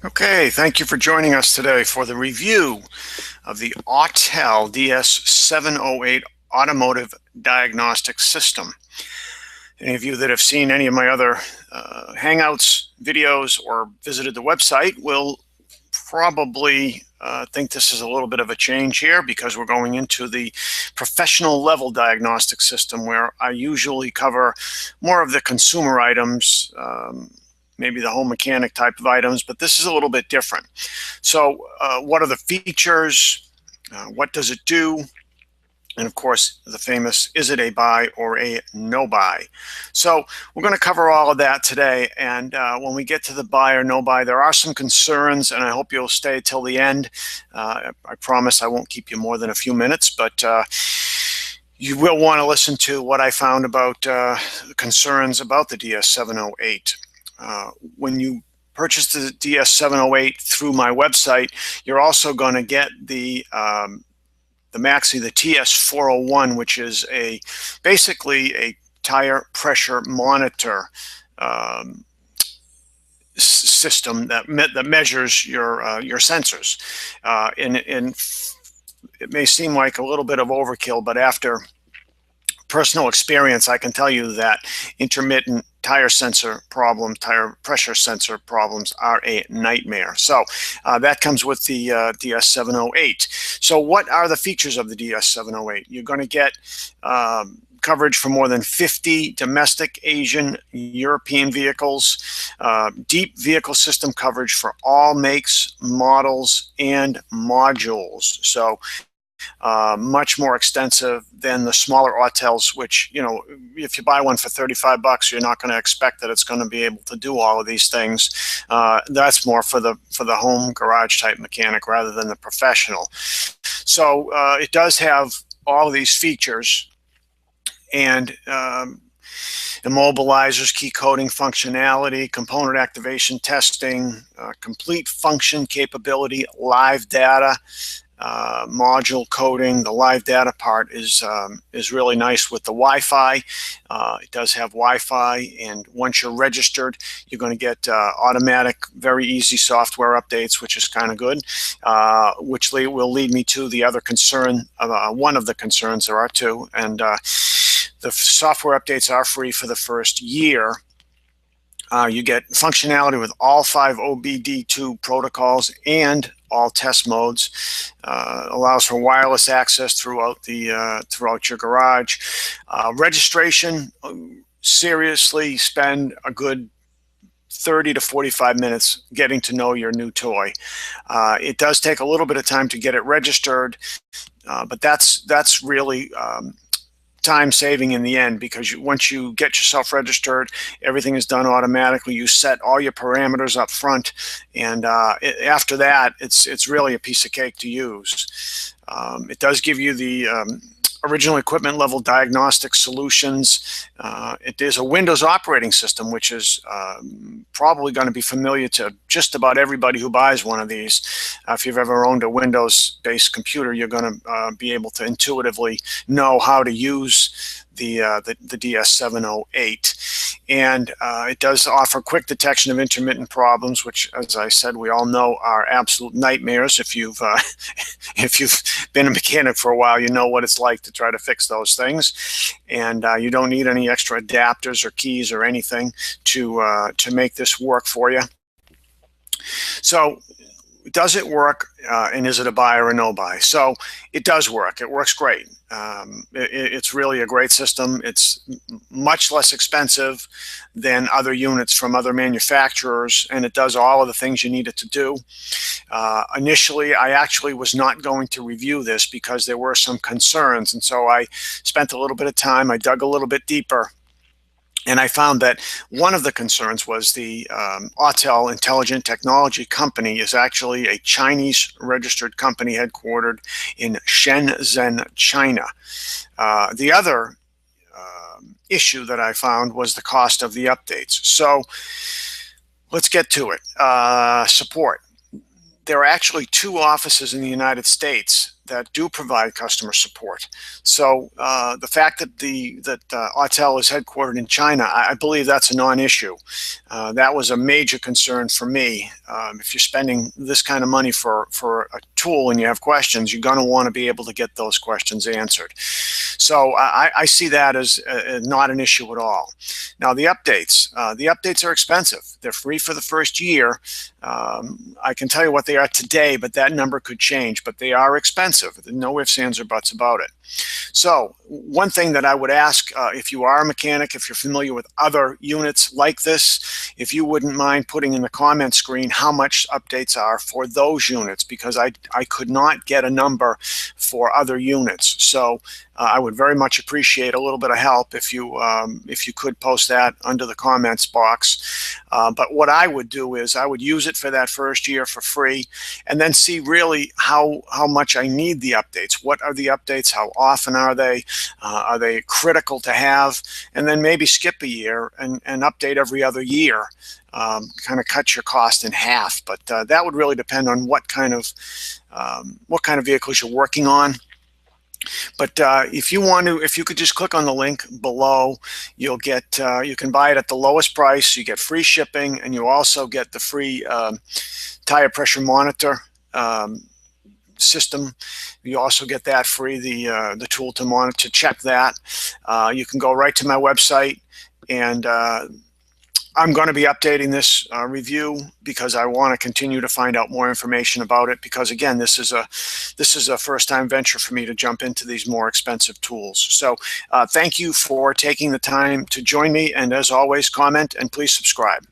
Okay, thank you for joining us today for the review of the Autel DS708 Automotive Diagnostic System. Any of you that have seen any of my other Hangouts videos or visited the website will probably think this is a little bit of a change here because we're going into the professional level diagnostic system where I usually cover more of the consumer items, maybe the home mechanic type of items, but this is a little bit different. So what are the features? What does it do? And of course, the famous, is it a buy or a no buy? So we're going to cover all of that today. And when we get to the buy or no buy, there are some concerns, and I hope you'll stay till the end. I promise I won't keep you more than a few minutes, but you will want to listen to what I found about the concerns about the DS708. When you purchase the DS708 through my website, you're also going to get the the TS401, which is basically a tire pressure monitor system that measures your sensors. And it may seem like a little bit of overkill, but after personal experience, I can tell you that intermittent tire pressure sensor problems are a nightmare. So that comes with the DS708. So what are the features of the DS708? You're going to get coverage for more than 50 domestic, Asian, European vehicles, deep vehicle system coverage for all makes, models, and modules. So much more extensive than the smaller Autels, which, you know, if you buy one for 35 bucks, you're not going to expect that it's going to be able to do all of these things. That's more for the home garage type mechanic rather than the professional. So it does have all of these features, and immobilizers, key coding functionality, component activation testing, complete function capability, live data, module coding. The live data part is really nice with the Wi-Fi. It does have Wi-Fi, and once you're registered, you're going to get automatic, very easy software updates, which is kind of good, which will lead me to the other concern, one of the concerns. There are two, and the software updates are free for the first year. You get functionality with all 5 OBDII protocols and all test modes. Allows for wireless access throughout your garage. Registration, seriously spend a good 30 to 45 minutes getting to know your new toy. It does take a little bit of time to get it registered, but that's really time saving in the end, because once you get yourself registered, everything is done automatically. You set all your parameters up front, and after that, it's really a piece of cake to use. It does give you the original equipment level diagnostic solutions. It is a Windows operating system, which is probably going to be familiar to just about everybody who buys one of these. If you've ever owned a Windows-based computer, you're going to be able to intuitively know how to use the DS708. And it does offer quick detection of intermittent problems, which, as I said, we all know are absolute nightmares. If you've been a mechanic for a while, you know what it's like to try to fix those things. And you don't need any extra adapters or keys or anything to make this work for you. So does it work, and is it a buy or a no buy? So it does work. It works great. It's really a great system. It's much less expensive than other units from other manufacturers, and it does all of the things you need it to do. Initially, I actually was not going to review this because there were some concerns, and so I spent a little bit of time. I dug a little bit deeper, and I found that one of the concerns was the Autel Intelligent Technology Company is actually a Chinese registered company headquartered in Shenzhen, China. The other issue that I found was the cost of the updates. So let's get to it. Support. There are actually 2 offices in the United States that do provide customer support. So the fact that Autel is headquartered in China, I believe that's a non-issue. That was a major concern for me. If you're spending this kind of money for a tool and you have questions, you're going to want to be able to get those questions answered. So I see that as not an issue at all. Now the updates are expensive. They're free for the first year. I can tell you what they are today, but that number could change. But they are expensive. No ifs, ands, or buts about it. So one thing that I would ask, if you are a mechanic, if you're familiar with other units like this, if you wouldn't mind putting in the comment screen how much updates are for those units, because I could not get a number for other units. So I would very much appreciate a little bit of help if you could post that under the comments box. But what I would do is I would use it for that first year for free, and then see really how much I need the updates. What are the updates? How often are they? Are they critical to have? And then maybe skip a year and update every other year. Kind of cut your cost in half. But that would really depend on what kind of vehicles you're working on. But if you could just click on the link below, you'll get, you can buy it at the lowest price. You get free shipping, and you also get the free tire pressure monitor system. You also get that free, the tool to monitor, to check that. You can go right to my website, and I'm going to be updating this review because I want to continue to find out more information about it, because again, this is a first-time venture for me to jump into these more expensive tools. So thank you for taking the time to join me, and as always, comment and please subscribe.